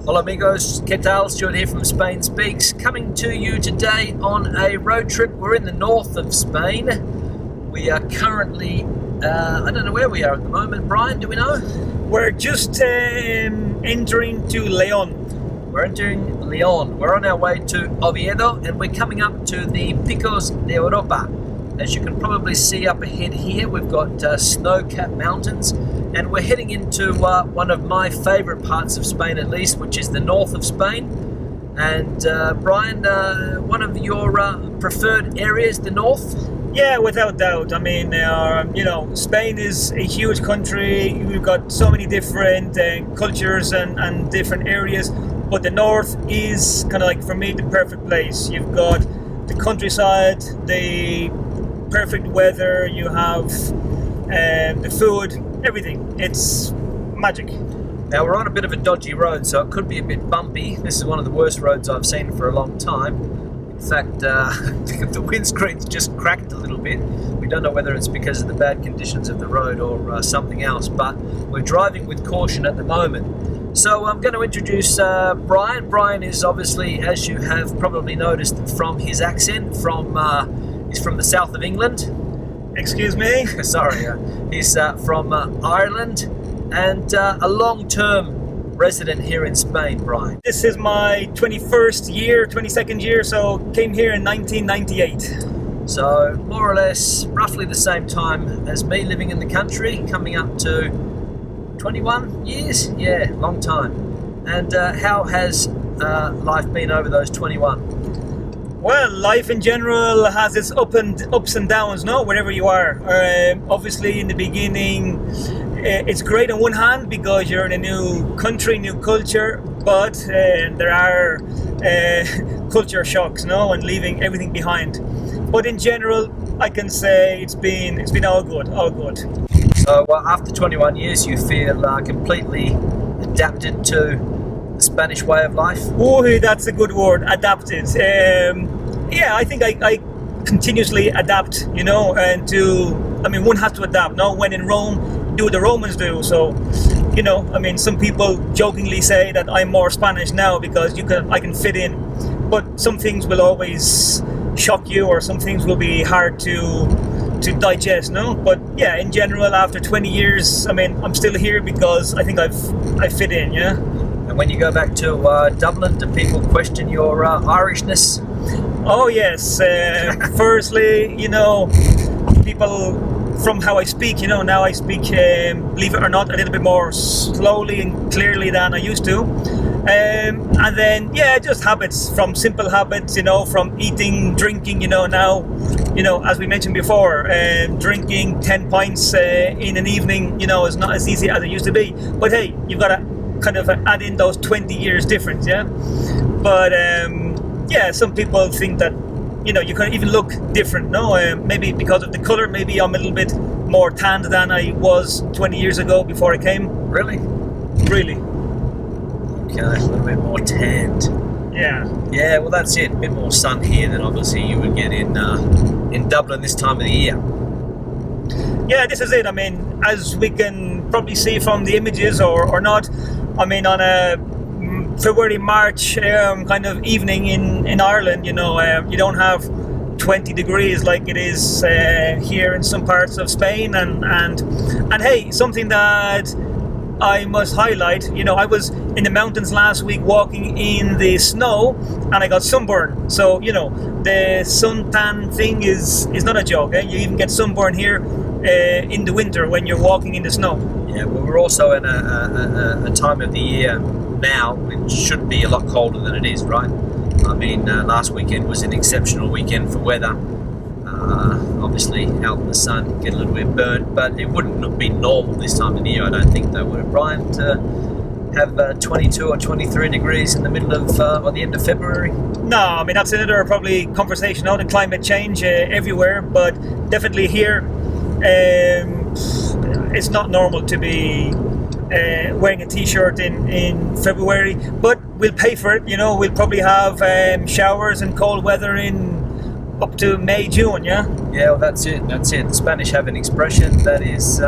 Hola amigos, ¿qué tal? Stuart here from Spain Speaks, coming to you today on a road trip. We're in the north of Spain. We are currently, I don't know where we are at the moment. Brian, do we know? We're just entering to Leon. We're entering Leon. We're on our way to Oviedo and we're coming up to the Picos de Europa. As you can probably see up ahead here, we've got snow-capped mountains. And we're heading into one of my favourite parts of Spain, at least, which is the north of Spain. And Brian, one of your preferred areas, the north? Yeah, without doubt. I mean, Spain is a huge country. We've got so many different cultures and different areas. But the north is kind of like, for me, the perfect place. You've got the countryside, the perfect weather, you have the food, everything. It's magic. Now we're on a bit of a dodgy road, so it could be a bit bumpy. This is one of the worst roads I've seen for a long time. In fact, the windscreen's just cracked a little bit. We don't know whether it's because of the bad conditions of the road or something else, but we're driving with caution at the moment. So I'm going to introduce Brian. Brian is obviously, as you have probably noticed from his accent, he's from the south of England. Excuse me? Sorry, he's from Ireland and a long-term resident here in Spain, Brian. This is my 22nd year, so came here in 1998. So more or less roughly the same time as me living in the country, coming up to 21 years? Yeah, long time. And how has life been over those 21? Well, life in general has its ups and downs, no? Wherever you are. Obviously, in the beginning, it's great on one hand because you're in a new country, new culture, but there are culture shocks, no? And leaving everything behind. But in general, I can say it's been all good, all good. So after 21 years, you feel completely adapted to the Spanish way of life? Oh, that's a good word, adapted. Yeah, I think I continuously adapt, and one has to adapt, no? When in Rome, do what the Romans do. So, some people jokingly say that I'm more Spanish now because I can fit in. But some things will always shock you, or some things will be hard to digest, no? But yeah, in general, after 20 years, I'm still here because I think I fit in, yeah? And when you go back to Dublin, do people question your Irishness? Oh yes. Firstly, people from how I speak, now I speak, believe it or not, a little bit more slowly and clearly than I used to. And then, just habits, from simple habits, from eating, drinking, now, as we mentioned before, drinking 10 pints in an evening, is not as easy as it used to be. But hey, you've got to kind of add in those 20 years difference, yeah? But, some people think that, you can even look different, no? Maybe because of the colour, maybe I'm a little bit more tanned than I was 20 years ago before I came. Really? Really. Okay, a little bit more tanned. Yeah. Yeah, well that's it. A bit more sun here than obviously you would get in Dublin this time of the year. Yeah, this is it. As we can probably see from the images or not, on a February, March kind of evening in Ireland, you don't have 20 degrees like it is here in some parts of Spain. And hey, something that I must highlight, I was in the mountains last week walking in the snow and I got sunburn. So, the suntan thing is not a joke. You even get sunburn here in the winter when you're walking in the snow. Yeah, well, we're also in a time of the year now which should be a lot colder than it is, right? Last weekend was an exceptional weekend for weather. Obviously out in the sun, get a little bit burnt, but it wouldn't be normal this time of the year, I don't think, though, would it, Brian, to have 22 or 23 degrees in the middle of or the end of February? No, that's another probably conversation on the climate change everywhere, but definitely here it's not normal to be wearing a t-shirt in February, but we'll pay for it. We'll probably have showers and cold weather in up to May, June, yeah? Yeah, well, that's it. The Spanish have an expression that is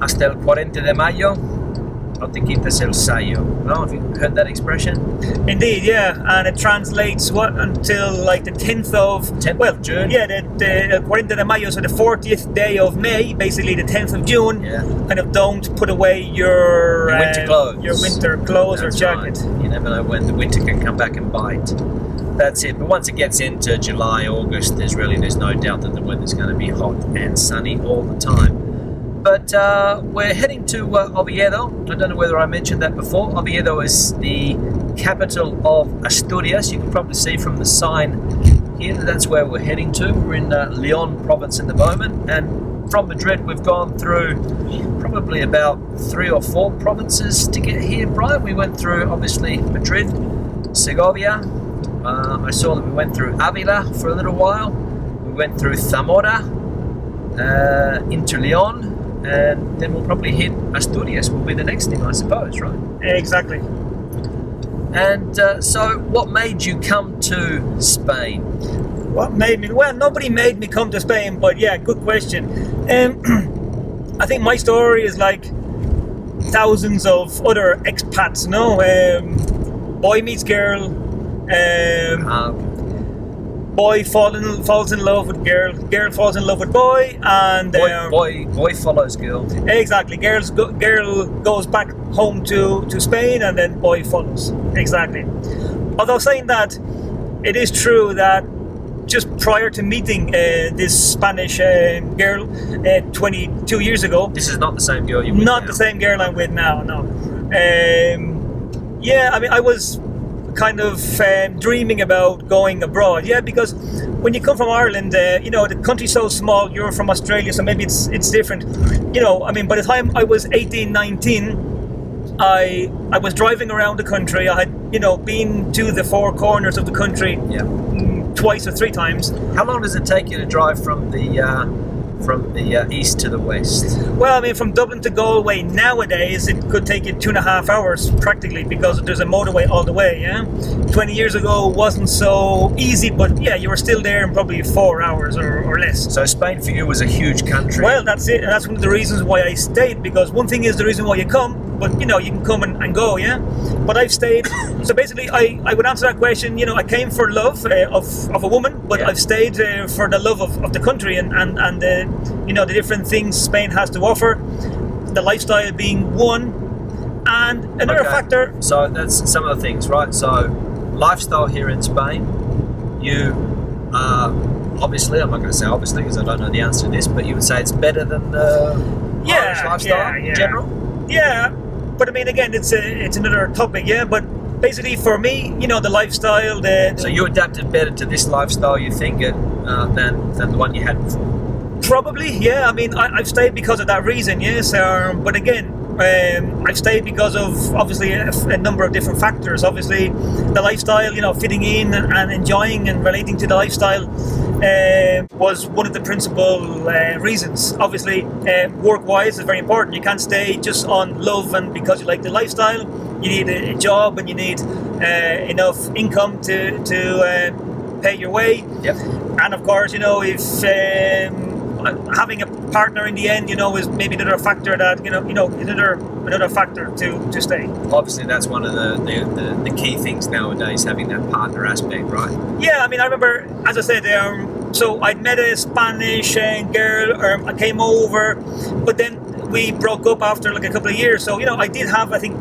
hasta el 40 de mayo, no te quites el sayo. No, have you heard that expression? Indeed, yeah, and it translates until like the 10th of June. Yeah, the 40 de mayo, so the 40th day of May, basically the 10th of June. Yeah. Kind of don't put away your winter clothes. Your winter clothes That's or jacket. Right. You never know when the winter can come back and bite. That's it. But once it gets into July, August, there's no doubt that the weather's going to be hot and sunny all the time. But we're heading to Oviedo. I don't know whether I mentioned that before. Oviedo is the capital of Asturias. You can probably see from the sign here that that's where we're heading to. We're in Leon province at the moment, and from Madrid we've gone through probably about 3 or 4 provinces to get here. Brian, we went through obviously Madrid, Segovia. I saw that we went through Avila for a little while. We went through Zamora, into Leon, and then we'll probably hit Asturias will be the next thing, I suppose, right? Exactly. And so what made you come to Spain? What made me? Well, nobody made me come to Spain, but yeah, good question. I think my story is like thousands of other expats, boy meets girl, boy falls in love with girl, girl falls in love with boy, and boy follows girl. Exactly. Girl goes back home to Spain, and then boy follows. Exactly. Although saying that, it is true that just prior to meeting this Spanish girl 22 years ago, this is not the same girl you're with not now. the same girl I'm with now. No. Yeah, I mean, I was kind of dreaming about going abroad. Yeah, because when you come from Ireland, the country's so small. You're from Australia, so maybe it's different. I mean, by the time I was 18, 19, I was driving around the country. I had, been to the 4 corners of the country twice or 3 times. How long does it take you to drive from the east to the west? Well, I mean, from Dublin to Galway nowadays, it could take you 2.5 hours practically, because there's a motorway all the way. Yeah, 20 years ago it wasn't so easy, but yeah, you were still there in probably 4 hours or less. So Spain for you was a huge country. Well, that's it, and that's one of the reasons why I stayed. Because one thing is the reason why you come, but you can come and go. Yeah, but I've stayed. So basically, I would answer that question. I came for love of a woman, but I've stayed for the love of the country and the different things Spain has to offer, the lifestyle being one, and another factor. So that's some of the things, right? So lifestyle here in Spain, you obviously, I'm not going to say obviously because I don't know the answer to this, but you would say it's better than the Irish lifestyle in general? Yeah, but I mean, again, it's another topic, yeah, but basically for me, the lifestyle, So you adapted better to this lifestyle, you think, than the one you had before? Probably, yeah. I mean, I've stayed because of that reason, yes. But again, I've stayed because of obviously a number of different factors. Obviously, the lifestyle, fitting in and enjoying and relating to the lifestyle was one of the principal reasons. Obviously, work-wise is very important. You can't stay just on love and because you like the lifestyle. You need a job and you need enough income to pay your way. Yep. And of course, if having a partner in the end, is maybe another factor that another factor to stay. Obviously, that's one of the key things nowadays, having that partner aspect, right? Yeah, I mean, I remember, as I said, so I'd met a Spanish girl. I came over, but then we broke up after like a couple of years. So I did have, I think,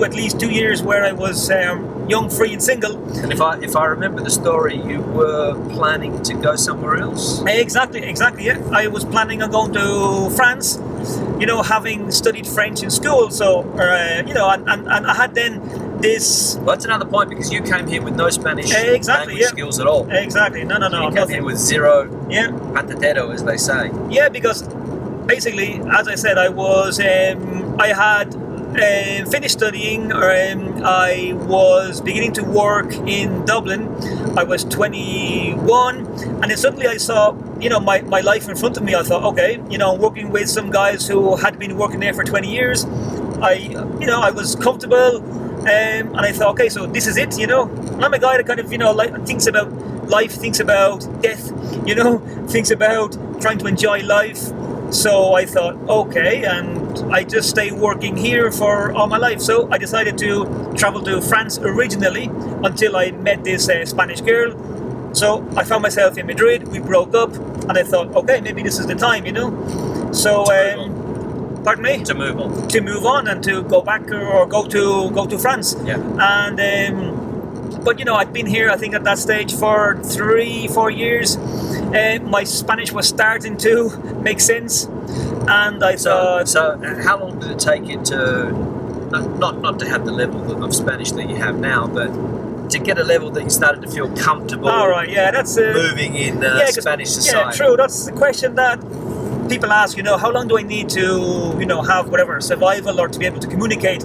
at least 2 years where I was young, free and single. And if I remember the story, you were planning to go somewhere else? Exactly, yeah. I was planning on going to France, having studied French in school. So, and I had then this... Well, that's another point, because you came here with no Spanish language skills at all. Exactly, no. You came here with zero patatero, as they say. Yeah, because basically, as I said, I was... I had... finished studying. I was beginning to work in Dublin. I was 21, and then suddenly I saw, my life in front of me. I thought, okay, working with some guys who had been working there for 20 years. I was comfortable, and I thought, okay, so this is it. And I'm a guy that kind of, thinks about life, thinks about death, you know, thinks about trying to enjoy life. So I thought, okay, and I just stay working here for all my life. So I decided to travel to France originally until I met this Spanish girl. So I found myself in Madrid, we broke up, and I thought, okay, maybe this is the time, you know. So, pardon me? To move on. To move on and to go back or go to France. Yeah. And but you know, I'd been here, I think, at that stage for 3-4 years. My Spanish was starting to make sense, and I thought. So, how long did it take you to not to have the level of Spanish that you have now, but to get a level that you started to feel comfortable? All right, yeah, that's moving in Spanish society. Yeah, true. That's the question that people ask. You know, how long do I need to, you know, have whatever survival or to be able to communicate?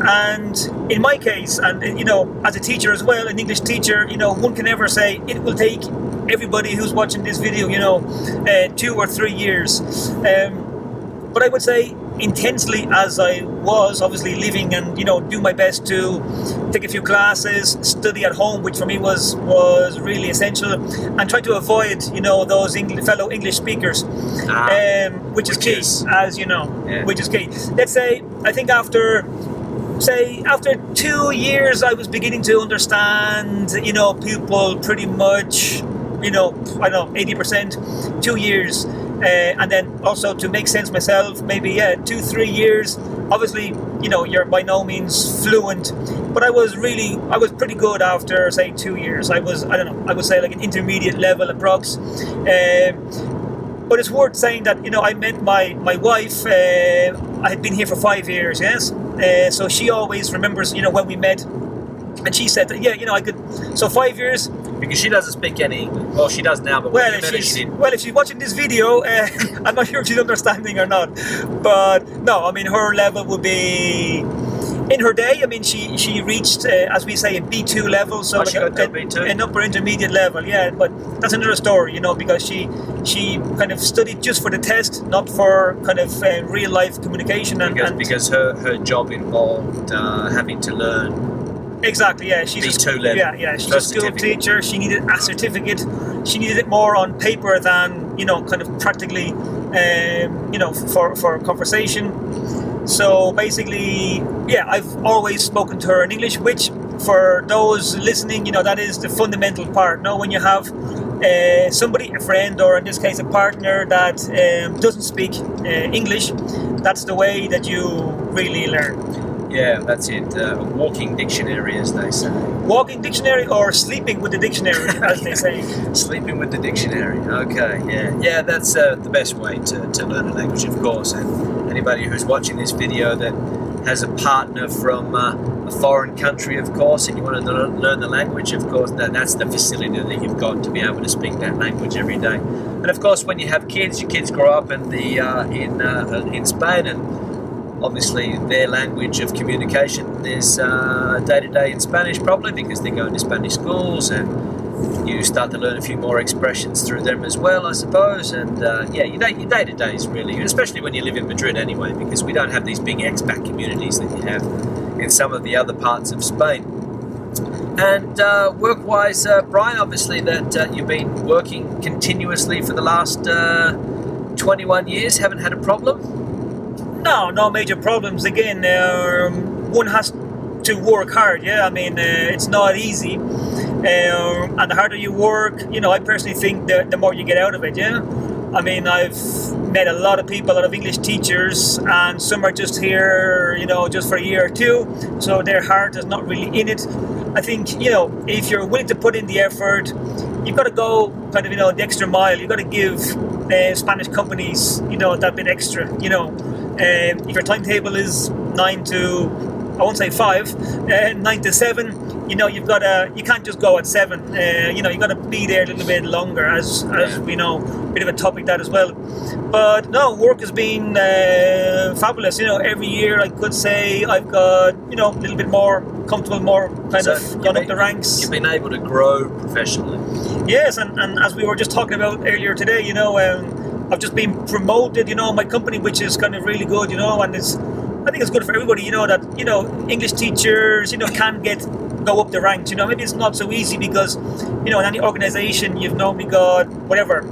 And in my case, and you know, as a teacher as well, an English teacher, you know, one can never say it will take everybody who's watching this video, you know, 2 or 3 years. But I would say intensely, as I was obviously living and, you know, do my best to take a few classes, study at home, which for me was really essential, and try to avoid, you know, those fellow English speakers, which is key, as you know, which is key. Let's say, I think after 2 years, I was beginning to understand, you know, people pretty much, you know, I don't know, 80%, 2 years. And then also to make sense myself, maybe 2-3 years. Obviously, you know, you're by no means fluent, but I was pretty good after, say, 2 years. I would say like an intermediate level approx. But it's worth saying that, you know, I met my wife. I had been here for 5 years, yes. So she always remembers, you know, when we met, and she said that, yeah, you know, I could. So 5 years. Because she doesn't speak any English. Well, she does now, but when you met her, she didn't. Well, if she's watching this video, I'm not sure if she's understanding or not. But no, I mean, her level would be. In her day, I mean, she reached, as we say, a B2 level, so like an upper intermediate level, yeah. But that's another story, you know, because she kind of studied just for the test, not for kind of real life communication, because her job involved having to learn. Exactly, yeah. She's B2 level. Yeah. She's a school teacher. She needed a certificate. She needed it more on paper than, you know, kind of practically, you know, for conversation. So basically, yeah, I've always spoken to her in English, which for those listening, you know, that is the fundamental part. No, when you have somebody, a friend, or in this case a partner that doesn't speak English, that's the way that you really learn. Yeah, that's it. Walking dictionary, as they say. Walking dictionary, or sleeping with the dictionary, as they say. Sleeping with the dictionary. Okay, yeah. That's the best way to learn a language, of course. And anybody who's watching this video that has a partner from a foreign country, of course, and you want to learn the language, of course, that's the facility that you've got to be able to speak that language every day. And of course, when you have kids, your kids grow up in Spain, and obviously their language of communication is day-to-day in Spanish, probably because they go into Spanish schools, and you start to learn a few more expressions through them as well, I suppose. And your day-to-day is really, especially when you live in Madrid anyway, because we don't have these big expat communities that you have in some of the other parts of Spain. And work-wise, Brian, obviously that you've been working continuously for the last 21 years, haven't had a problem? No major problems. Again, one has to work hard. Yeah, I mean, it's not easy, and the harder you work, you know, I personally think the more you get out of it. Yeah, I mean, I've met a lot of people, a lot of English teachers, and some are just here, you know, just for a year or two, so their heart is not really in it. I think, you know, if you're willing to put in the effort, you've got to go kind of, you know, the extra mile. You've got to give Spanish companies, you know, that bit extra, you know. If your timetable is 9 to, I won't say 5, 9 to 7, you know, you can't just go at 7. You know, you've got to be there a little bit longer, as we know, a bit of a topic that as well. But no, work has been fabulous. You know, every year I could say I've got, you know, a little bit more comfortable, more kind of gone up the ranks. You've been able to grow professionally. Yes, and as we were just talking about earlier today, you know, I've just been promoted, you know, my company, which is kind of really good, you know, and I think it's good for everybody, you know, that, you know, English teachers, you know, can get go up the ranks. Maybe it's not so easy because, in any organization, you've normally got whatever,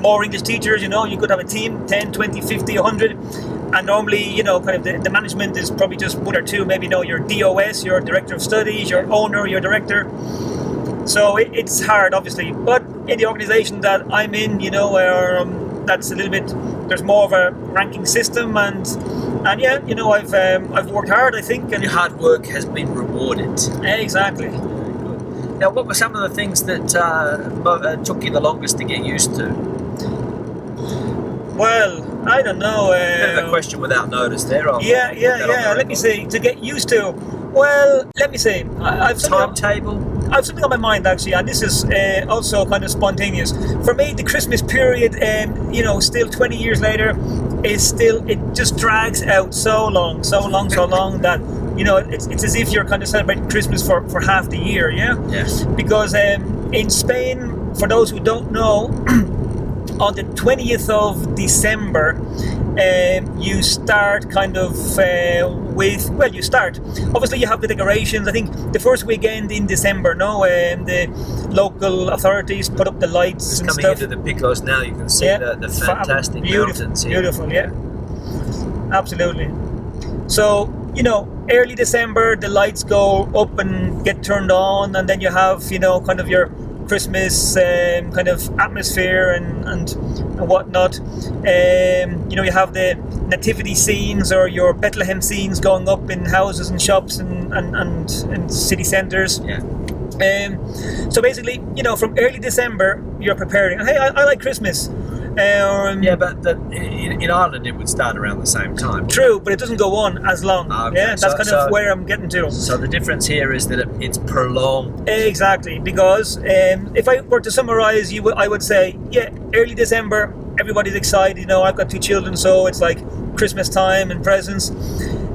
more English teachers, you could have a team, 10, 20, 50, 100, and normally, kind of the management is probably just one or two, maybe, your DOS, your director of studies, your owner, your director. So it's hard, obviously, but in the organization that I'm in, where that's a little bit, there's more of a ranking system, and yeah, I've worked hard, I think, and your hard work has been rewarded. Exactly. Now, what were some of the things that took you the longest to get used to? Well, I don't know. Bit of a question without notice there. Yeah. Let me see. To get used to. Well, let me see. I've timetable. I have something on my mind actually, and this is also kind of spontaneous. For me, the Christmas period, still 20 years later, it just drags out so long that it's as if you're kind of celebrating Christmas for half the year. Yeah. Yes. Because in Spain, for those who don't know, on the 20th of December, you start kind of you start. Obviously, you have the decorations. I think the first weekend in December, the local authorities put up the lights and coming stuff. Into the Picos now, you can see the fantastic mountains here. Beautiful, yeah. Absolutely. So, early December, the lights go up and get turned on, and then you have, kind of your Christmas kind of atmosphere and whatnot. You have the nativity scenes or your Bethlehem scenes going up in houses and shops and city centres. Yeah. So basically, from early December, you're preparing. Hey, I like Christmas. But in Ireland it would start around the same time. True, but it doesn't go on as long. Okay. Yeah, that's kind of where I'm getting to. So the difference here is that it's prolonged. Exactly, because if I were to summarise, I would say, early December, everybody's excited. I've got 2 children, so it's like Christmas time and presents.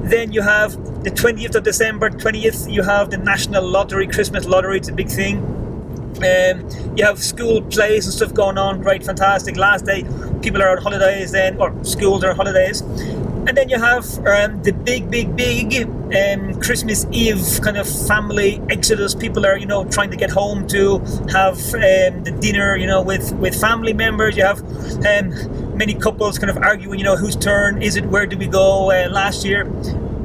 Then you have the 20th of December, 20th, you have the National Lottery, Christmas Lottery, it's a big thing. You have school plays and stuff going on, great, fantastic. Last day, people are on holidays then, or schools are on holidays. And then you have the big Christmas Eve kind of family exodus. People are, trying to get home to have the dinner, with family members. You have many couples kind of arguing, whose turn is it, where do we go? Last year,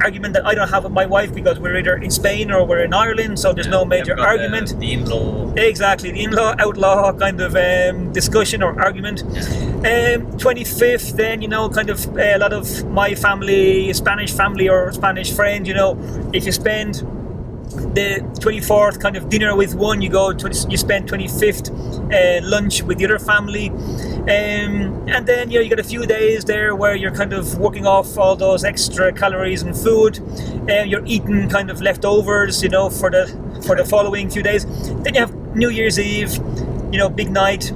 argument that I don't have with my wife because we're either in Spain or we're in Ireland, so there's no major argument. The in-law. Exactly, the in-law outlaw kind of discussion or argument. 25th, then kind of a lot of my family, Spanish family or Spanish friend. If you spend the 24th kind of dinner with one, you spend 25th lunch with the other family. And then you got a few days there where you're kind of working off all those extra calories and food. You're eating kind of leftovers, for the following few days. Then you have New Year's Eve, big night.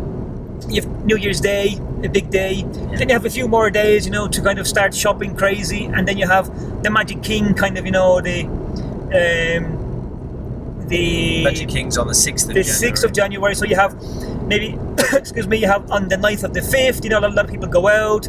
You have New Year's Day, a big day. Then you have a few more days, to kind of start shopping crazy. And then you have the Magic King kind of, the Magic King's on the 6th of January. The 6th of January. So you have maybe, you have on the 9th of the 5th, a lot of people go out,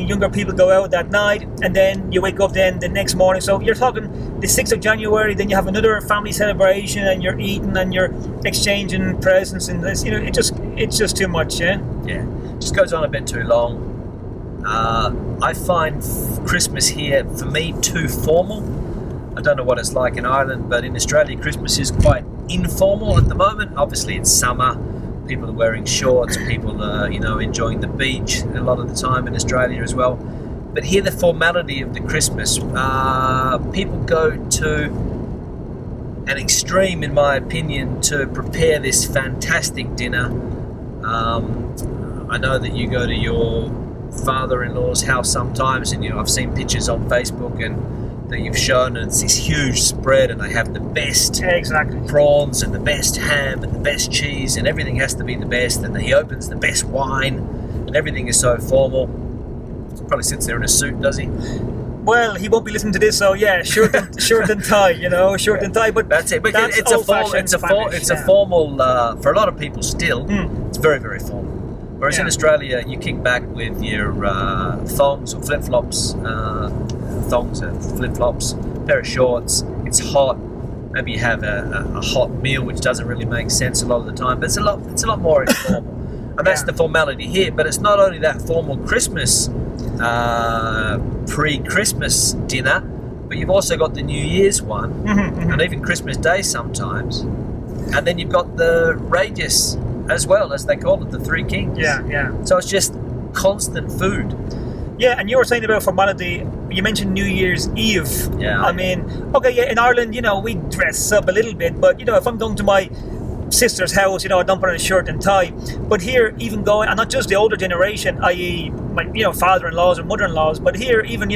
younger people go out that night, and then you wake up then the next morning. So you're talking the 6th of January, then you have another family celebration, and you're eating and you're exchanging presents, and this, it's just too much, yeah? Yeah, just goes on a bit too long. I find Christmas here, for me, too formal. I don't know what it's like in Ireland, but in Australia, Christmas is quite informal at the moment. Obviously, it's summer. People are wearing shorts. People are, enjoying the beach a lot of the time in Australia as well. But here, the formality of the Christmas, people go to an extreme, in my opinion, to prepare this fantastic dinner. I know that you go to your father-in-law's house sometimes, and I've seen pictures on Facebook and that you've shown, and it's this huge spread, and they have the best prawns and the best ham and the best cheese, and everything has to be the best, and he opens the best wine, and everything is so formal. Probably sits there in a suit, does he? Well, he won't be listening to this, so yeah, shirt and tie, shirt and tie. But that's it. But it's a formal for a lot of people still. It's very, very formal. Whereas in Australia, you kick back with your thongs or flip-flops, pair of shorts. It's hot. maybe you have a hot meal, which doesn't really make sense a lot of the time. But it's a lot more informal, and that's the formality here. But it's not only that formal Christmas, pre-Christmas dinner, but you've also got the New Year's one, and even Christmas Day sometimes, and then you've got the Radius as well, as they call it, the Three Kings. Yeah. So it's just constant food. Yeah, and you were saying about formality. You mentioned New Year's Eve. Yeah. I mean, okay, yeah, in Ireland, we dress up a little bit, but if I'm going to my sister's house, I don't put on a shirt and tie. But here, even going, and not just the older generation, i.e., my father-in-laws or mother-in-laws, but here, even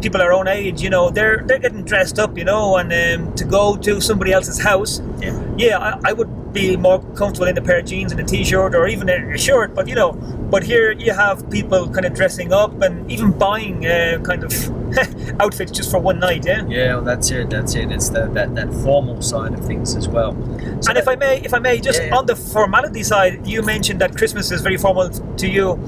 people our own age, they're getting dressed up, and to go to somebody else's house. Yeah, I would be more comfortable in a pair of jeans and a t-shirt or even a shirt, but but here you have people kind of dressing up and even buying kind of outfits just for one night. Well, that's it. It's that formal side of things as well. So and if I may, just on the formality side, you mentioned that Christmas is very formal to you.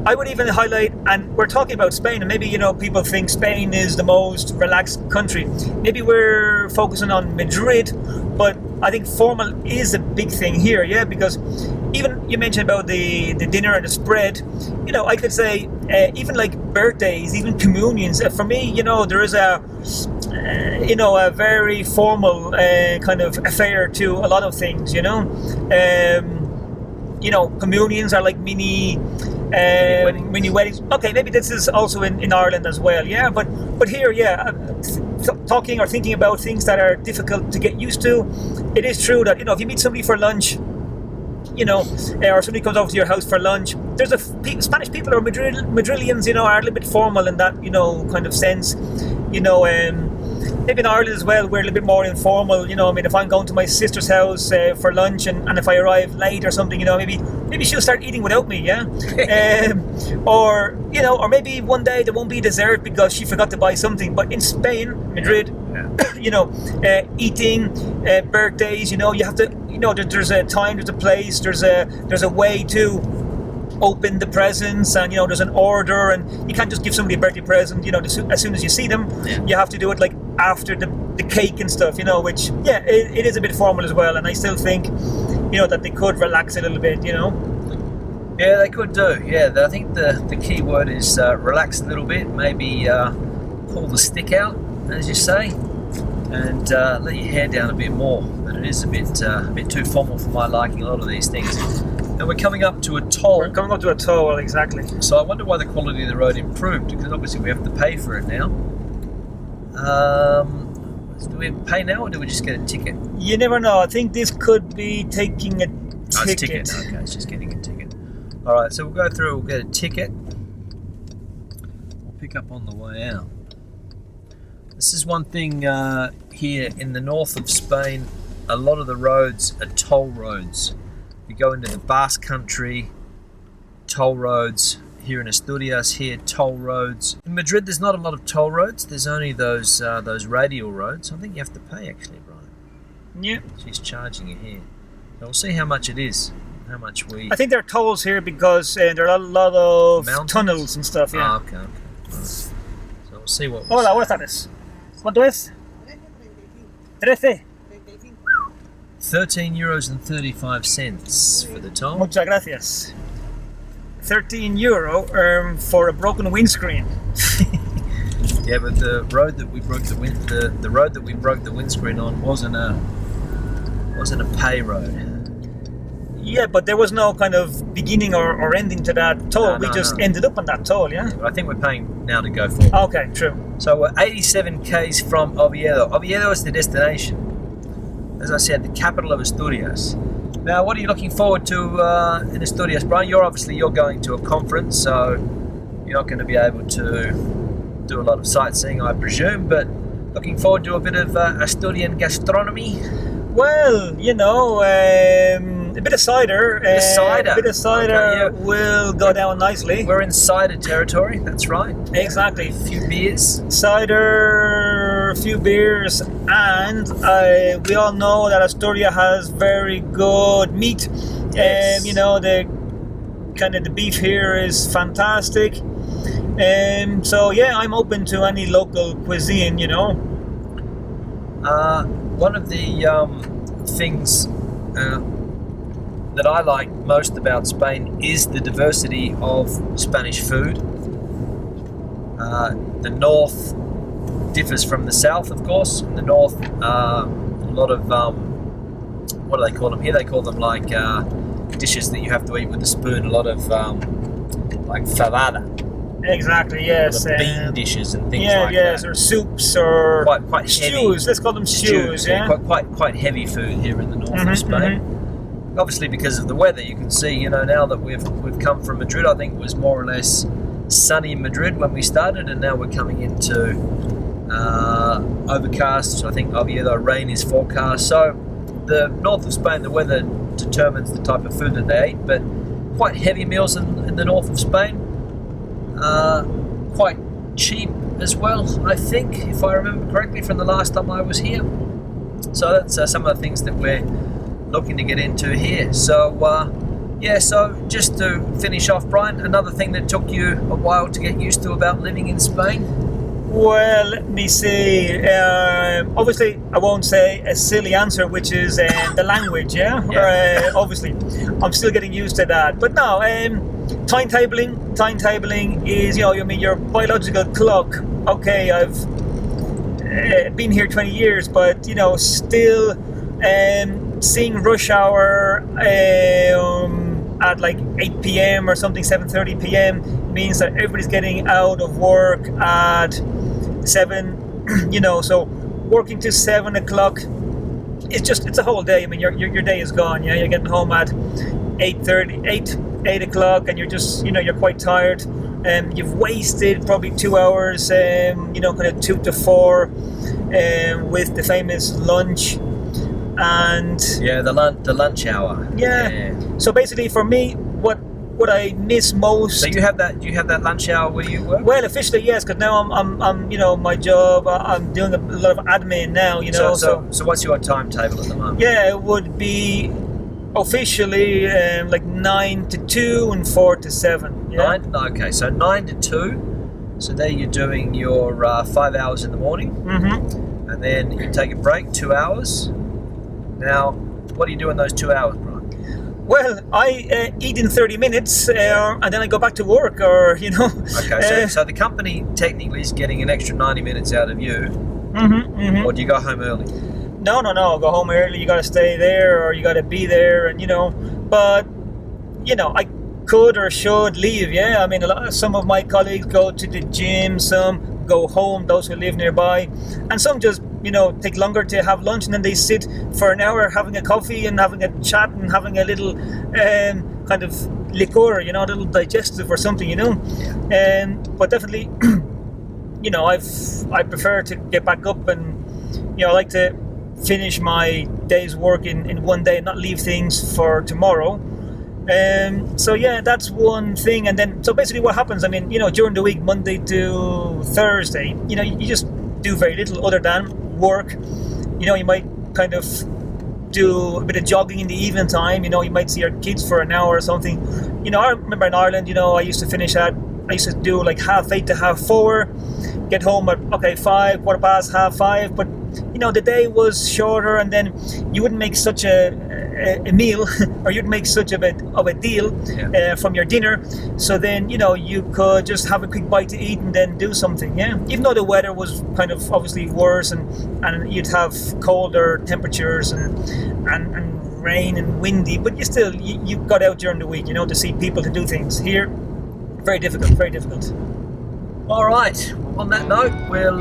I would even highlight, and we're talking about Spain, and maybe people think Spain is the most relaxed country. Maybe we're focusing on Madrid, but I think formal is a big thing here, because even you mentioned about the dinner and the spread. I could say even like birthdays, even communions. For me, there is a very formal kind of affair to a lot of things. Communions are like mini weddings. Okay, maybe this is also in Ireland as well. Yeah, but here, talking or thinking about things that are difficult to get used to. It is true that if you meet somebody for lunch, or somebody comes over to your house for lunch, there's Spanish people or Madrileans, are a little bit formal in that kind of sense. Maybe in Ireland as well, we're a little bit more informal. If I'm going to my sister's house for lunch, and if I arrive late or something, maybe she'll start eating without me, or maybe one day there won't be dessert because she forgot to buy something. But in Spain, Madrid, eating, birthdays, you have to, there's a time, there's a place, there's a way to open the presents, and there's an order, and you can't just give somebody a birthday present as soon as you see them. You have to do it like after the cake and stuff, which it is a bit formal as well, and I still think that they could relax a little bit. Yeah, they could do. I think the key word is relax a little bit, maybe pull the stick out, as you say, and let your hair down a bit more. But it is a bit too formal for my liking, a lot of these things. And we're coming up to a toll. We're coming up to a toll, exactly. So I wonder why the quality of the road improved, because obviously we have to pay for it now. Do we pay now, or do we just get a ticket? You never know. I think this could be taking a ticket. It's ticket. Okay, it's just getting a ticket. All right, so we'll go through. We'll get a ticket. We'll pick up on the way out. This is one thing here in the north of Spain. A lot of the roads are toll roads. You go into the Basque Country, toll roads. Here in Asturias, here toll roads. In Madrid, there's not a lot of toll roads. There's only those radial roads. I think you have to pay, actually, Brian. Yeah. She's charging you here. So we'll see how much it is. How much we... I think there are tolls here because there are a lot of tunnels and stuff, yeah. Okay. Right. So we'll see what... Hola, buenas tardes. ¿Cuánto es? 13. €13.35 for the toll. Muchas gracias. €13 for a broken windscreen. Yeah, but the road that we broke the windscreen on wasn't a pay road. Yeah, but there was no kind of beginning or ending to that toll. We just ended up on that toll, yeah? I think we're paying now to go forward. Okay, true. So we're 87 k's from Oviedo. Oviedo is the destination. As I said, the capital of Asturias. Now, what are you looking forward to in Asturias, Brian? You're going to a conference, so you're not going to be able to do a lot of sightseeing, I presume, but looking forward to a bit of Asturian gastronomy? Well, a bit of cider. A bit of cider will go down nicely. We're in cider territory, that's right. Exactly. A few beers. Cider, a few beers, and we all know that Asturias has very good meat. Yes. The beef here is fantastic. So yeah, I'm open to any local cuisine, one of the things that I like most about Spain is the diversity of Spanish food. The north differs from the south, of course. In the north, a lot of what do they call them here? They call them like dishes that you have to eat with a spoon. A lot of like fabada. Exactly. Yes. Bean dishes and things yeah, like yes, that. or soups or quite stews. heavy. Let's call them stews. Yeah. Quite heavy food here in the north of Spain. Obviously, because of the weather, you can see. You know, now that we've come from Madrid, I think it was more or less sunny in Madrid when we started, and now we're coming into overcast. I think Oviedo rain is forecast. So the north of Spain, the weather determines the type of food that they eat, but quite heavy meals in the north of Spain. Quite cheap as well, I think, if I remember correctly from the last time I was here. So that's some of the things that we're looking to get into here. So so just to finish off, Brian, another thing that took you a while to get used to about living in Spain? Well, let me see. Obviously, I won't say a silly answer, which is the language. Yeah. Obviously, I'm still getting used to that. But no, timetabling is, your biological clock. Okay, I've been here 20 years, but still seeing rush hour at like 8 p.m. or something, 7:30 p.m. means that everybody's getting out of work at 7. So working to 7 o'clock. It's a whole day. I mean, your day is gone. Yeah, you're getting home at 8 o'clock, and you're just, you're quite tired. You've wasted probably 2 hours, kind of 2 to 4, with the famous lunch, and the lunch hour. Yeah. So basically, for me, what I miss most. So you have that lunch hour where you work? Well, officially yes, because now I'm my job. I'm doing a lot of admin now. So what's your timetable at the moment? Yeah, it would be officially like 9 to 2 and 4 to 7. Yeah? 9. Okay, so 9 to 2. So there you're doing your 5 hours in the morning, and then you take a break, 2 hours. Now, what do you do in those 2 hours, Brian? Well, I eat in 30 minutes, and then I go back to work, or Okay, so the company technically is getting an extra 90 minutes out of you, or do you go home early? No. Go home early. You got to stay there, or you got to be there, and But I could or should leave. Yeah, I mean, some of my colleagues go to the gym, some go home. Those who live nearby, and some just take longer to have lunch, and then they sit for an hour having a coffee and having a chat and having a little kind of liqueur, a little digestive or something, But definitely, I prefer to get back up, and I like to finish my day's work in one day and not leave things for tomorrow. So yeah, that's one thing. And then, so basically what happens, I mean, during the week, Monday to Thursday, you just do very little other than work. You might kind of do a bit of jogging in the evening time. You might see your kids for an hour or something. I remember in Ireland, I used to do like 3:30 to 4:30, get home at 5, 5:15, but the day was shorter, and then you wouldn't make such a meal, or you'd make such of a deal from your dinner. So then you could just have a quick bite to eat and then do something. Yeah, even though the weather was kind of obviously worse, and you'd have colder temperatures and rain and windy, but you got out during the week, to see people, to do things. Here, very difficult. All right, on that note, we'll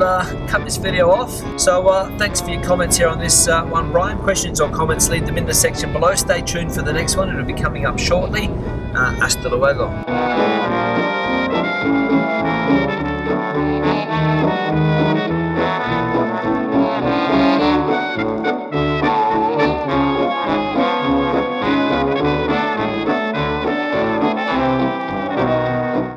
cut this video off. So thanks for your comments here on this one, Brian. Questions or comments, leave them in the section below. Stay tuned for the next one. It'll be coming up shortly. Hasta luego.